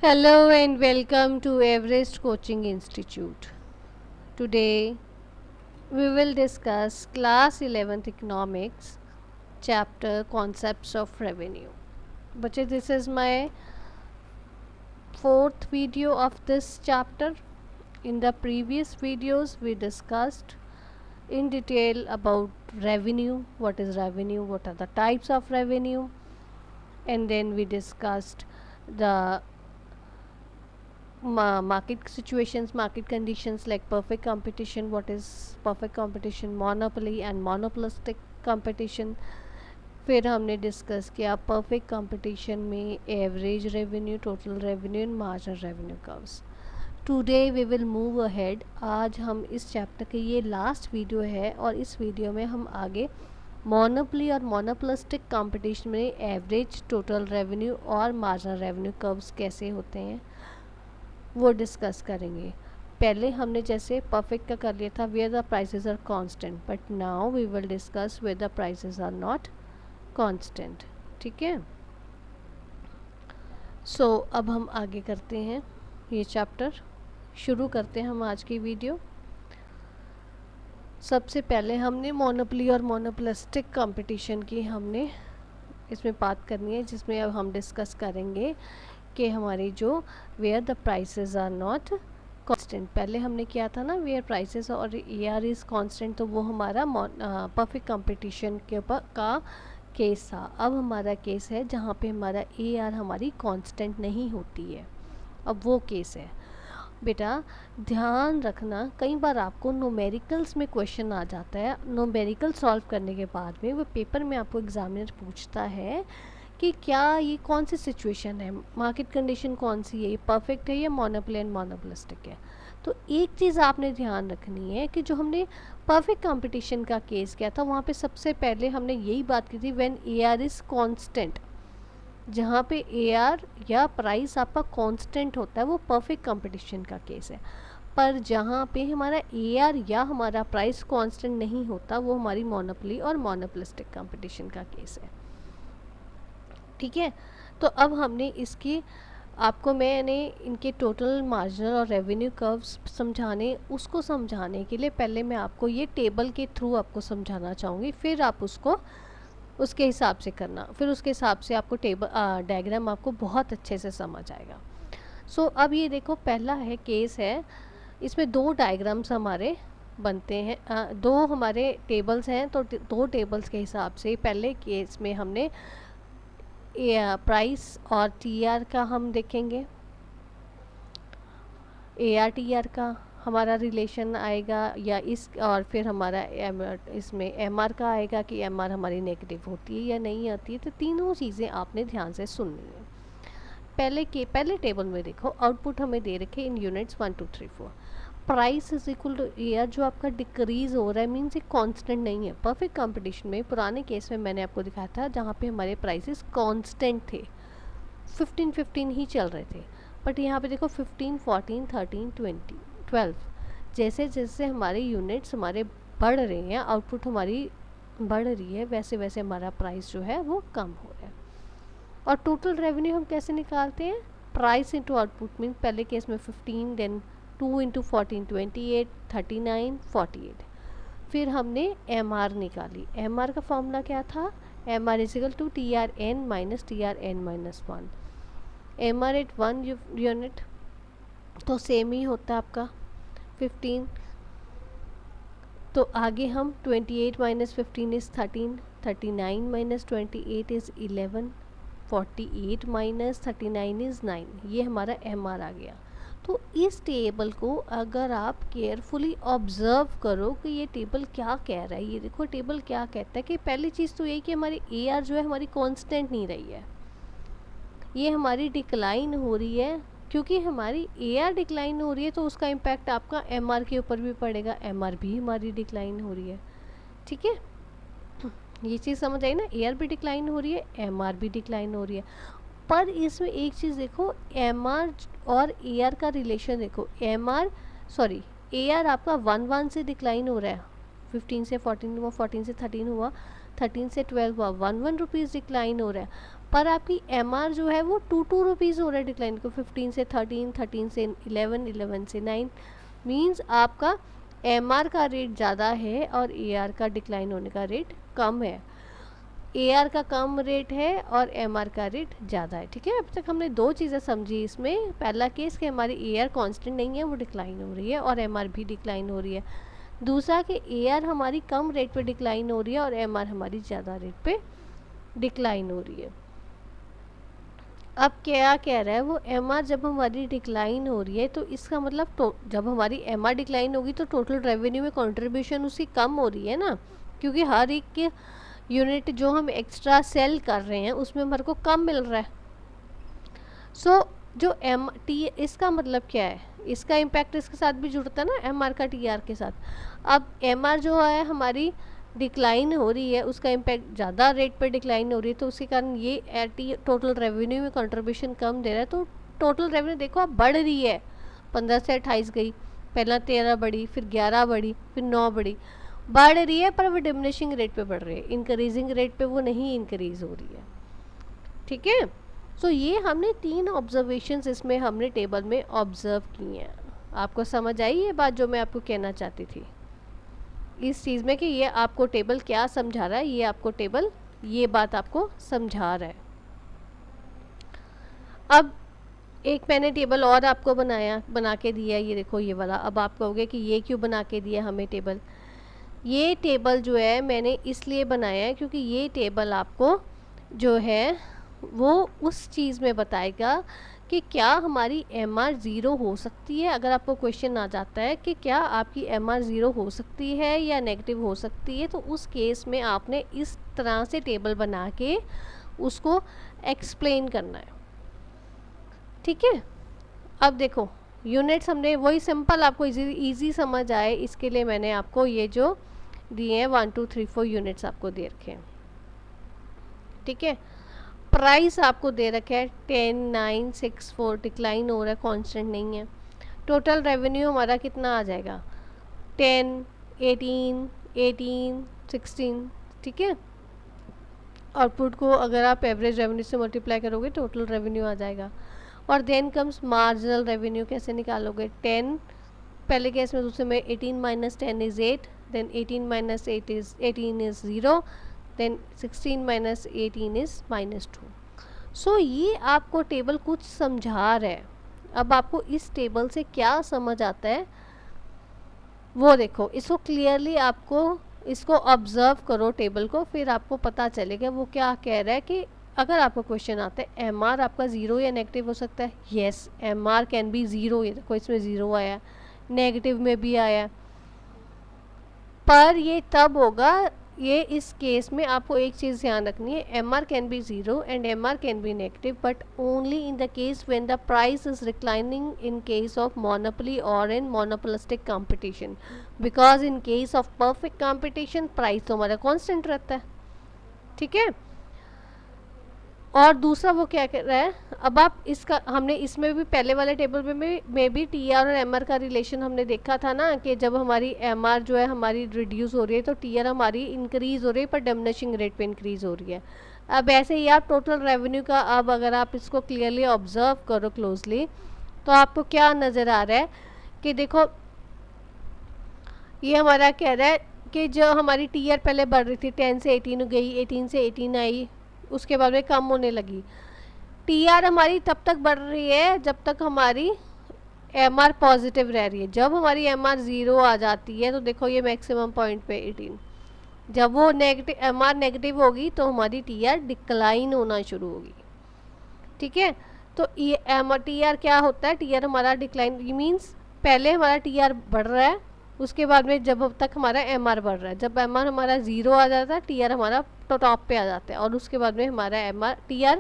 Hello and welcome to Everest Coaching Institute. Today we will discuss class 11th economics chapter concepts of revenue. But this is my fourth video of this chapter. In the previous videos we discussed in detail about revenue, what is revenue, what are the types of revenue, and then we discussed the market situations, market conditions like perfect competition, what is perfect competition, monopoly and monopolistic competition. फिर हमने discuss किया perfect competition में average revenue, total revenue and marginal revenue curves. Today we will move ahead. आज हम इस chapter के ये last video है और इस वीडियो में हम आगे मोनोपली और मोनोपोलिस्टिक कंपटीशन में एवरेज, टोटल रेवेन्यू और मार्जिनल रेवेन्यू कर्व्स कैसे होते हैं वो डिस्कस करेंगे. पहले हमने जैसे परफेक्ट का कर लिया था where the prices are constant, but now we will discuss where the prices are not constant. ठीक है. सो अब हम आगे करते हैं ये चैप्टर. शुरू करते हैं हम आज की वीडियो. सबसे पहले हमने मोनोपोली और मोनोपोलिस्टिक कंपटीशन की हमने इसमें बात करनी है, जिसमें अब हम डिस्कस करेंगे कि हमारी जो where the prices are not constant. पहले हमने किया था ना वेयर प्राइसेस और ए आर इज़ कांस्टेंट, तो वो हमारा परफेक्ट कंपटीशन के ऊपर का केस था. अब हमारा केस है जहाँ पे हमारा ए आर हमारी कांस्टेंट नहीं होती है. अब वो केस है. बेटा ध्यान रखना, कई बार आपको न्यूमेरिकल्स में क्वेश्चन आ जाता है. न्यूमेरिकल सॉल्व करने के बाद में वो पेपर में आपको एग्जामिनर पूछता है कि क्या ये कौन सी सिचुएशन है, मार्केट कंडीशन कौन सी है, ये परफेक्ट है या मोनोपोली एंड मोनोपोलिस्टिक है. तो एक चीज़ आपने ध्यान रखनी है कि जो हमने परफेक्ट कंपटीशन का केस किया था वहाँ पे सबसे पहले हमने यही बात की थी when A R is constant. जहाँ पे ए आर या प्राइस आपका कांस्टेंट होता है वो परफेक्ट कंपटीशन का केस है. पर जहाँ पे हमारा ए आर या हमारा प्राइस कांस्टेंट नहीं होता वो हमारी मोनोपोली और मोनोपोलिस्टिक कंपटीशन का केस है. ठीक है. तो अब हमने इसकी आपको मैंने इनके टोटल, मार्जिनल और रेवेन्यू कर्व्स उसको समझाने के लिए पहले मैं आपको ये टेबल के थ्रू आपको समझाना चाहूँगी, फिर आप उसको उसके हिसाब से करना, फिर उसके हिसाब से आपको टेबल डायग्राम आपको बहुत अच्छे से समझ आएगा. सो अब ये देखो, पहला है केस है, इसमें दो डायग्राम्स हमारे बनते हैं, दो हमारे टेबल्स हैं. तो दो टेबल्स के हिसाब से पहले केस में हमने प्राइस और टी आर का हम देखेंगे. ए आर टी आर का हमारा रिलेशन आएगा या इस, और फिर हमारा इसमें एम आर का आएगा कि एम आर हमारी नेगेटिव होती है या नहीं आती है. तो तीनों चीज़ें आपने ध्यान से सुननी है. पहले टेबल में देखो, आउटपुट हमें दे रखे in units 1 2 3 4. Price is equal to A R जो आपका डिक्रीज हो रहा है मीन्स ये कांस्टेंट नहीं है. परफेक्ट कंपटीशन में पुराने केस में मैंने आपको दिखाया था जहाँ पे हमारे प्राइसेस कांस्टेंट थे, 15-15 ही चल रहे थे. बट यहाँ पे देखो 15, 14, 13, 20, 12 जैसे जैसे हमारे यूनिट्स हमारे बढ़ रहे हैं, आउटपुट हमारी बढ़ रही है, वैसे वैसे हमारा प्राइस जो है वो कम हो रहा है. और टोटल रेवेन्यू हम कैसे निकालते हैं, प्राइस इंटू आउटपुट मीन पहले केस में 15, देन 2 इंटू 14 28, 39 48. फिर हमने एम आर निकाली. एम आर का फॉर्मूला क्या था, M R is equal to T R N minus T R N minus 1. M R at 1 unit तो सेम ही होता है आपका 15. तो आगे हम 28 माइनस 15 इज़ 13, 39 माइनस 28 इज़ 11, 48 माइनस 39 इज़ 9. ये हमारा एम आर आ गया. तो इस टेबल को अगर आप केयरफुली ऑब्ज़र्व करो कि ये टेबल क्या कह रहा है. ये देखो टेबल क्या कहता है कि पहली चीज़ तो ये कि हमारी ए आर जो है हमारी कांस्टेंट नहीं रही है, ये हमारी डिक्लाइन हो रही है. क्योंकि हमारी ए आर डिक्लाइन हो रही है तो उसका इम्पैक्ट आपका एम आर के ऊपर भी पड़ेगा. एम आर भी हमारी डिक्लाइन हो रही है. ठीक है, ये चीज़ समझ आई ना, ए आर भी डिक्लाइन हो रही है, एम आर भी डिक्लाइन हो रही है. पर इसमें एक चीज़ देखो, एम आर और ए आर का रिलेशन देखो. M R sorry A R आपका 1 से डिक्लाइन हो रहा है, 15 से 14 हुआ, 14 से 13 हुआ, 13 से 12 हुआ, 1 1 रुपीज़ डिक्लाइन हो रहा है. पर आपकी MR जो है वो 2 रुपीज़ हो रहा है डिक्लाइन को, 15 से 13, 13 से 11, 11 से 9, मीन्स आपका MR का रेट ज़्यादा है और AR का डिक्लाइन होने का रेट कम है। AR का कम रेट है और MR का रेट ज़्यादा है। ठीक है, अब तक हमने दो चीज़ें समझी इसमें। पहला केस कि हमारी AR कांस्टेंट नहीं है, वो डिक्लाइन हो रही है, और MR भी डिक्लाइन हो रही है। दूसरा कि AR हमारी कम रेट पे डिक्लाइन हो रही है और MR हमारी ज़्यादा रेट पे डिक्लाइन हो रही है। अब क्या कह रहा है वो, MR जब हमारी डिक्लाइन हो रही है तो इसका मतलब तो जब हमारी MR डिक्लाइन होगी तो टोटल रेवेन्यू में कंट्रीब्यूशन उसकी कम हो रही है ना, क्योंकि हर एक के यूनिट जो हम एक्स्ट्रा सेल कर रहे हैं उसमें हमारे को कम मिल रहा है। सो जो MT, इसका मतलब क्या है, इसका इम्पैक्ट इसके साथ भी जुड़ता है ना, MR का TR के साथ। अब MR जो है हमारी डिक्लाइन हो रही है, उसका इम्पैक्ट ज़्यादा रेट पर डिक्लाइन हो रही है, तो उसके कारण ये टोटल रेवेन्यू में कंट्रीब्यूशन कम दे रहा है। तो टोटल रेवेन्यू देखो आप बढ़ रही है, 15 से 28 गई, पहला 13 बढ़ी, फिर 11 बढ़ी, फिर 9 बढ़ी, बढ़ रही है, पर वो डिमिनिशिंग रेट पे बढ़ रही है, इंक्रीजिंग रेट पे वो नहीं इंक्रीज हो रही है। ठीक है, सो ये हमने 3 ऑब्जर्वेशंस इसमें हमने टेबल में ऑब्जर्व की हैं। आपको समझ आई ये बात जो मैं आपको कहना चाहती थी इस चीज़ में, कि ये आपको टेबल क्या समझा रहा है, ये आपको टेबल ये बात आपको समझा रहा है। अब एक मैंने टेबल और आपको बना के दिया, ये देखो ये वाला। अब आप कहोगे कि ये क्यों बना के दिया हमें टेबल। ये टेबल जो है मैंने इसलिए बनाया है क्योंकि ये टेबल आपको जो है वो उस चीज़ में बताएगा कि क्या हमारी MR ज़ीरो हो सकती है। अगर आपको क्वेश्चन आ जाता है कि क्या आपकी MR ज़ीरो हो सकती है या नेगेटिव हो सकती है, तो उस केस में आपने इस तरह से टेबल बना के उसको एक्सप्लेन करना है। ठीक है, अब देखो यूनिट्स हमने वही सिंपल, आपको इजी समझ आए इसके लिए मैंने आपको ये जो दिए हैं 1 2 3 4 यूनिट्स आपको दे रखे हैं। ठीक है, प्राइस आपको दे रखा है 10 9 6 4, डिक्लाइन हो रहा है, कांस्टेंट नहीं है। टोटल रेवेन्यू हमारा कितना आ जाएगा, 10 18 18 16। ठीक है, आउटपुट को अगर आप एवरेज रेवेन्यू से मल्टीप्लाई करोगे टोटल रेवेन्यू आ जाएगा। और देन कम्स मार्जिनल रेवेन्यू, कैसे निकालोगे, 10 पहले केस में, दूसरे में 18 minus 10 is 8, then 18 minus 8 is 18 is 0, then 16 minus 18 is -2। So ये आपको टेबल कुछ समझा रहा है। अब आपको इस टेबल से क्या समझ आता है वो देखो, इसको क्लियरली आपको इसको ऑब्जर्व करो टेबल को, फिर आपको पता चलेगा वो क्या कह रहा है। कि अगर आपको क्वेश्चन आता है MR आपका ज़ीरो या नेगेटिव हो सकता है, yes MR can be zero, ये देखो इसमें ज़ीरो आया, नेगेटिव में भी आया, पर ये तब होगा, ये इस केस में आपको एक चीज़ ध्यान रखनी है, MR can be zero and MR can be negative, but only in the case when the price is reclining in case of monopoly और in monopolistic competition, because in case of perfect competition price तो हमारा constant रहता है। ठीक है, और दूसरा वो क्या कर रहा है, अब आप इसका हमने इसमें भी पहले वाले टेबल में भी TR और MR का रिलेशन हमने देखा था ना, कि जब हमारी MR जो है हमारी रिड्यूस हो रही है तो TR हमारी इंक्रीज हो रही है, पर डिमिनिशिंग रेट पे इंक्रीज हो रही है। अब ऐसे ही आप टोटल रेवेन्यू का, अब अगर आप इसको क्लियरली ऑब्जर्व करो क्लोजली, तो आपको क्या नज़र आ रहा है कि देखो ये हमारा कह रहा है कि जो हमारी TR पहले बढ़ रही थी, 10 से 18 गई, 18 से 18 आई, उसके बाद में कम होने लगी। TR हमारी तब तक बढ़ रही है जब तक हमारी MR पॉजिटिव रह रही है। जब हमारी MR ज़ीरो आ जाती है तो देखो ये मैक्सिमम पॉइंट पे 18, जब वो नेगेटिव MR नेगेटिव होगी तो हमारी TR डिक्लाइन होना शुरू होगी। ठीक है, तो ये TR क्या होता है, TR हमारा डिक्लाइन मीन्स पहले हमारा TR बढ़ रहा है, उसके बाद में जब तक हमारा MR बढ़ रहा है, जब MR हमारा ज़ीरो आ जाता है TR हमारा तो टॉप पे आ जाता है, और उसके बाद में हमारा TR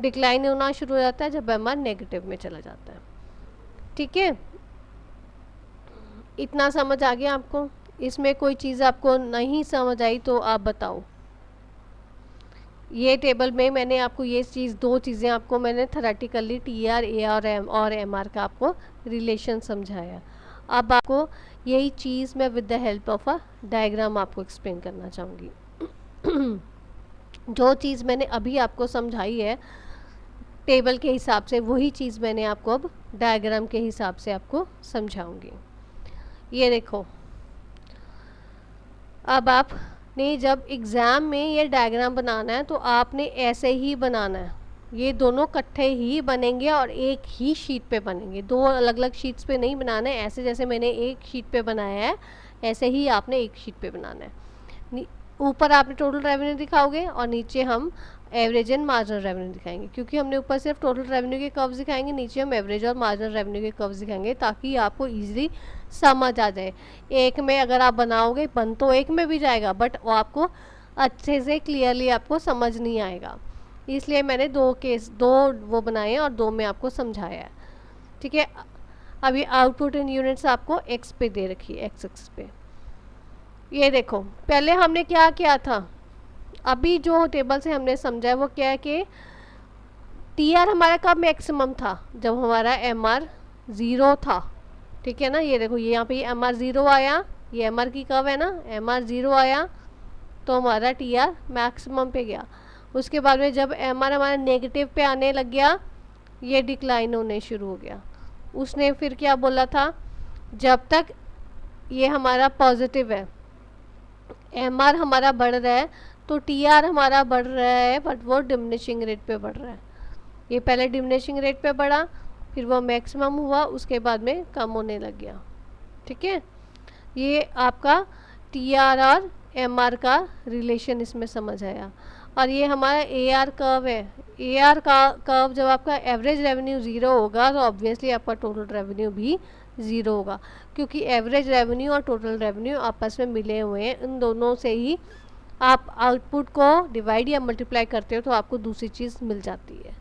डिक्लाइन होना शुरू हो जाता है जब MR नेगेटिव में चला जाता है। ठीक है, इतना समझ आ गया आपको। इसमें कोई चीज़ आपको नहीं समझ आई तो आप बताओ। ये टेबल में मैंने आपको ये चीज़, दो चीज़ें आपको मैंने थेरेटिकली TR AR और MR का आपको रिलेशन समझाया। अब आपको यही चीज़ मैं with the help of a diagram आपको एक्सप्लेन करना चाहूँगी। जो चीज़ मैंने अभी आपको समझाई है टेबल के हिसाब से, वही चीज़ मैंने आपको अब डायग्राम के हिसाब से आपको समझाऊंगी। ये देखो, अब आपने जब एग्ज़ाम में ये डायग्राम बनाना है तो आपने ऐसे ही बनाना है। ये दोनों इकट्ठे ही बनेंगे और एक ही शीट पे बनेंगे, दो अलग अलग शीट्स पे नहीं बनाना है। ऐसे जैसे मैंने एक शीट पे बनाया है ऐसे ही आपने एक शीट पे बनाना है। ऊपर आपने टोटल रेवेन्यू दिखाओगे और नीचे हम एवरेज एंड मार्जिनल रेवेन्यू दिखाएंगे, क्योंकि हमने ऊपर सिर्फ टोटल रेवेन्यू के कर्व्स दिखाएंगे, नीचे हम एवरेज और मार्जिनल रेवेन्यू के कर्व्स दिखाएंगे, ताकि आपको इजीली समझ आ जाए। एक में अगर आप बनाओगे, बन तो एक में भी जाएगा बट वो आपको अच्छे से क्लियरली आपको समझ नहीं आएगा, इसलिए मैंने दो वो बनाए हैं और दो में आपको समझाया है। ठीक है, अभी आउटपुट इन यूनिट्स आपको एक्स पे दे रखी है, एक्स एक्स पे। ये देखो, पहले हमने क्या किया था, अभी जो टेबल से हमने समझा है वो क्या है कि टी आर हमारा कब मैक्सिमम था, जब हमारा एम आर ज़ीरो था। ठीक है ना, ये देखो ये यहाँ पे एम आर ज़ीरो आया, ये एम आर की कर्व है ना, एम आर ज़ीरो आया तो हमारा टी आर मैक्सिमम पे गया। उसके बाद में जब एम आर हमारा नेगेटिव पे आने लग गया, ये डिक्लाइन होने शुरू हो गया। उसने फिर क्या बोला था, जब तक ये हमारा पॉजिटिव है, एम आर हमारा बढ़ रहा है तो टी आर हमारा बढ़ रहा है, बट वो डिमिनिशिंग रेट पे बढ़ रहा है। ये पहले डिमिनिशिंग रेट पे बढ़ा, फिर वो मैक्सिमम हुआ, उसके बाद में कम होने लग गया। ठीक है, ये आपका टी आर और एम आर का रिलेशन इसमें समझ आया। और ये हमारा ए आर कर्व है। ए आर का कर्व जब आपका एवरेज रेवेन्यू ज़ीरो होगा तो ऑब्वियसली आपका टोटल रेवेन्यू भी ज़ीरो होगा, क्योंकि एवरेज रेवेन्यू और टोटल रेवेन्यू आपस में मिले हुए हैं। इन दोनों से ही आप आउटपुट को डिवाइड या मल्टीप्लाई करते हो तो आपको दूसरी चीज़ मिल जाती है।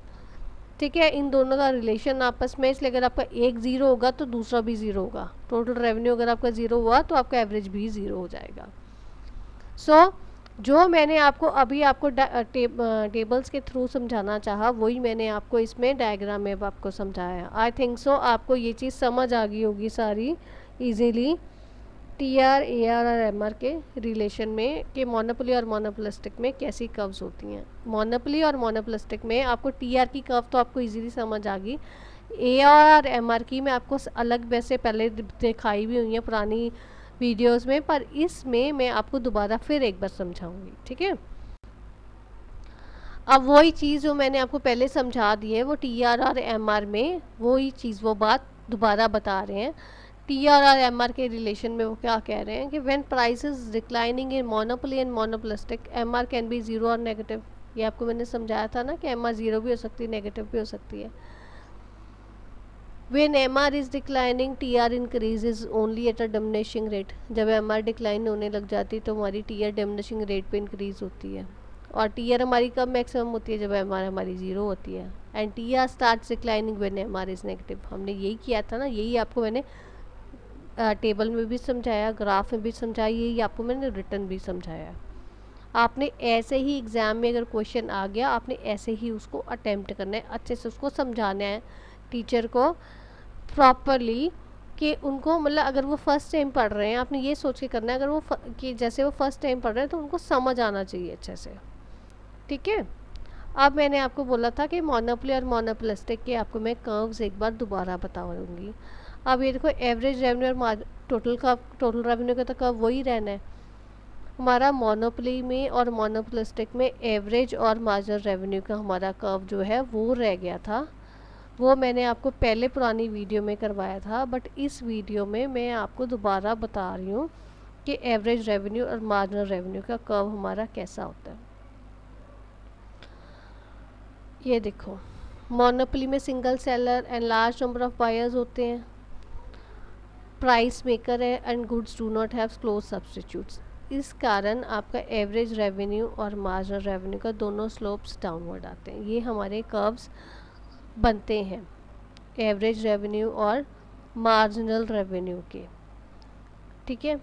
ठीक है, इन दोनों का रिलेशन आपस में, इसलिए अगर आपका एक ज़ीरो होगा तो दूसरा भी ज़ीरो होगा। टोटल रेवेन्यू अगर आपका ज़ीरो हुआ तो आपका एवरेज भी ज़ीरो हो जाएगा। जो मैंने आपको अभी आपको टेबल्स के थ्रू समझाना चाहा, वही मैंने आपको इसमें डायग्राम में आपको समझाया। आई थिंक सो आपको ये चीज़ समझ आ गई होगी सारी easily, T R, A R और एम आर के रिलेशन में, कि मोनोपोली और मोनोपोलिस्टिक में कैसी कर्व्स होती हैं। मोनोपोली और मोनोपोलिस्टिक में आपको टी आर की कर्व तो आपको इजीली समझ आ गई, ए आर और एम आर की मैं आपको अलग वैसे पहले दिखाई भी हुई है पुरानी वीडियोस में, पर इसमें मैं आपको दोबारा फिर एक बार समझाऊंगी। ठीक है, अब वही चीज़ जो मैंने आपको पहले समझा दी है वो टी आर और एम आर में वही चीज़, वो बात दोबारा बता रहे हैं। टी आर और एम आर के रिलेशन में वो क्या कह रहे हैं कि when price is declining in monopoly and monopolistic, M R can be zero और नेगेटिव। ये आपको मैंने समझाया था ना कि एम आर ज़ीरो भी हो सकती है, नेगेटिव भी हो सकती है। When MR is declining, TR increases only at a diminishing rate। जब MR डिक्लाइन होने लग जाती है तो हमारी TR डिमिनिशिंग रेट पे इंक्रीज होती है। और TR हमारी कब मैक्सिमम होती है, जब MR हमारी ज़ीरो होती है। And TR starts declining when MR is negative. हमने यही किया था ना, यही आपको मैंने टेबल में भी समझाया, ग्राफ में भी समझाया, यही आपको मैंने रिटर्न भी समझाया। आपने ऐसे ही एग्ज़ाम में अगर क्वेश्चन आ गया, आपने ऐसे ही उसको अटेम्प्ट करना है, अच्छे से उसको समझाना है टीचर को प्रॉपरली, कि उनको मतलब अगर वो फर्स्ट टाइम पढ़ रहे हैं, आपने ये सोच के करना है अगर वो कि जैसे वो फर्स्ट टाइम पढ़ रहे हैं तो उनको समझ आना चाहिए अच्छे से। ठीक है, अब मैंने आपको बोला था कि मोनोपोली और मोनोपोलिस्टिक के आपको मैं कर्व्स एक बार दोबारा बताऊंगी। अब ये देखो, एवरेज रेवेन्यू और टोटल रेवेन्यू का तो कर्व वही रहना है हमारा। मोनोपोली में और मोनोपोलिस्टिक में एवरेज और मार्जिनल रेवेन्यू का हमारा कर्व जो है वो रह गया था, वो मैंने आपको पहले पुरानी वीडियो में करवाया था, बट इस वीडियो में मैं आपको दोबारा बता रही हूँ कि एवरेज रेवेन्यू और मार्जिनल रेवेन्यू का कर्व हमारा कैसा होता है। ये देखो, मोनोपोली में single seller and large number of buyers होते हैं, प्राइस मेकर है and goods do not have close substitutes. इस कारण आपका एवरेज रेवेन्यू और मार्जिनल रेवेन्यू का दोनों स्लोप्स डाउनवर्ड आते हैं। ये हमारे कर्व्स बनते हैं एवरेज रेवेन्यू और मार्जिनल रेवेन्यू के। ठीक है,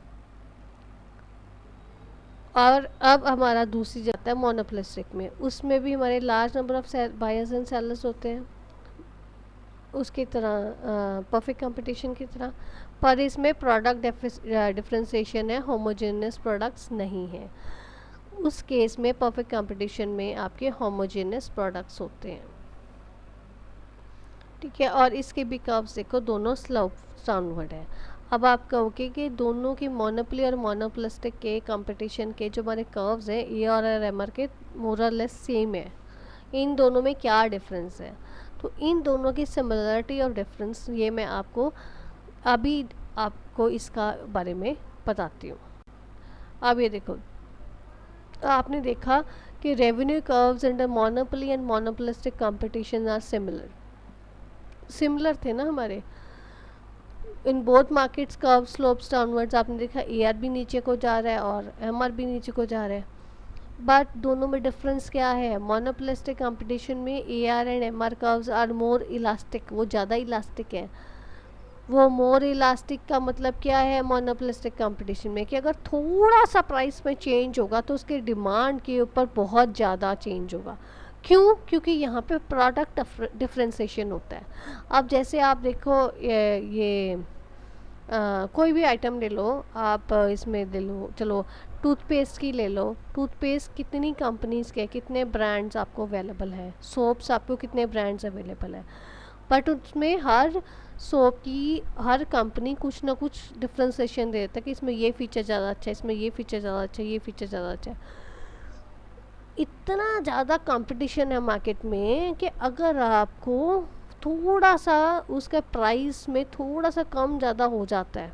और अब हमारा दूसरी जाता है मोनोपोलिस्टिक में, उसमें भी हमारे large number of buyers and sellers होते हैं, उसकी तरह परफेक्ट कंपटीशन की तरह, पर इसमें प्रोडक्ट डिफरेंशिएशन है, होमोजेनियस प्रोडक्ट्स नहीं है। उस केस में परफेक्ट कंपटीशन में आपके होमोजेनियस प्रोडक्ट्स होते हैं, ठीक है। और इसके भी कर्व्स देखो, दोनों स्लोप डाउनवर्ड है। अब आप कहोगे कि दोनों की मोनोपोली और मोनोपोलिस्टिक के कंपटीशन के जो हमारे कर्व्स हैं ए और एम आर के मोरलेस सेम है, इन दोनों में क्या डिफरेंस है? तो इन दोनों की सिमिलरिटी और डिफरेंस ये मैं आपको अभी आपको इसका बारे में बताती हूँ। अब ये देखो, आपने देखा कि revenue curves under monopoly and monopolistic competition are similar थे ना हमारे। In both markets curve slopes downwards, आपने देखा ए आर भी नीचे को जा रहा है और एम आर भी नीचे को जा रहा है। बट दोनों में डिफरेंस क्या है? मोनोपोलिस्टिक कंपटीशन में A R and M R curves are more elastic, वो ज़्यादा इलास्टिक है। वो मोर इलास्टिक का मतलब क्या है मोनोपोलिस्टिक कंपटीशन में? कि अगर थोड़ा सा प्राइस में चेंज होगा तो उसके डिमांड के ऊपर बहुत ज़्यादा चेंज होगा। क्यों? क्योंकि यहाँ पे प्रोडक्ट डिफ्रेंसिएशन होता है। अब जैसे आप देखो ये कोई भी आइटम ले लो आप, इसमें ले लो, चलो टूथपेस्ट की ले लो। टूथपेस्ट कितनी कंपनीज़ के, कितने ब्रांड्स आपको अवेलेबल है? सोप्स आपको कितने ब्रांड्स अवेलेबल है? बट उसमें हर सोप की हर कंपनी कुछ ना कुछ डिफ्रेंसिएशन दे देता है कि इसमें ये फीचर ज़्यादा अच्छा है, इसमें ये फीचर ज़्यादा अच्छा है, ये फीचर ज़्यादा अच्छा है। इतना ज़्यादा कंपटीशन है मार्केट में कि अगर आपको थोड़ा सा उसका प्राइस में थोड़ा सा कम ज़्यादा हो जाता है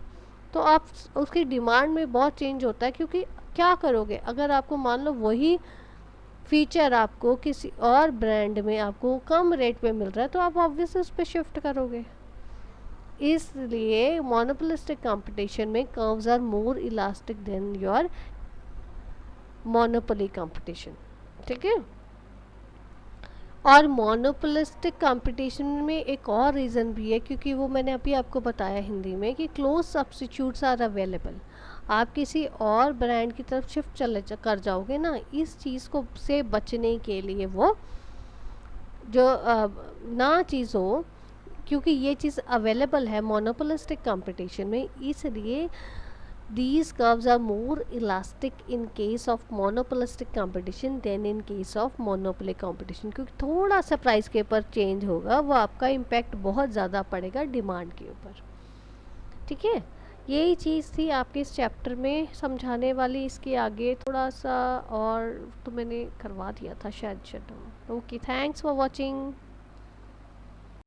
तो आप उसकी डिमांड में बहुत चेंज होता है। क्योंकि क्या करोगे, अगर आपको मान लो वही फीचर आपको किसी और ब्रांड में आपको कम रेट पे मिल रहा है तो आप ऑब्वियसली उस पर शिफ्ट करोगे। इसलिए मोनोपोलिस्टिक कंपटीशन में curves are more elastic than your monopoly competition, ठीक है। और मोनोपोलिस्टिक कंपटीशन में एक और रीज़न भी है, क्योंकि वो मैंने अभी आपको बताया हिंदी में कि क्लोज सब्स्टिट्यूट्स आर अवेलेबल। आप किसी और ब्रांड की तरफ शिफ्ट कर जाओगे ना, इस चीज़ को से बचने के लिए वो जो ना चीज़ हो, क्योंकि ये चीज़ अवेलेबल है मोनोपोलिस्टिक कंपटीशन में, इसलिए these curves are more elastic in case of monopolistic competition than in case of monopoly competition। क्योंकि थोड़ा सा प्राइस के ऊपर चेंज होगा वो आपका इम्पैक्ट बहुत ज़्यादा पड़ेगा डिमांड के ऊपर, ठीक है। यही चीज़ थी आपके इस चैप्टर में समझाने वाली। इसके आगे थोड़ा सा और तो मैंने करवा दिया था शायद। Okay, thanks for watching.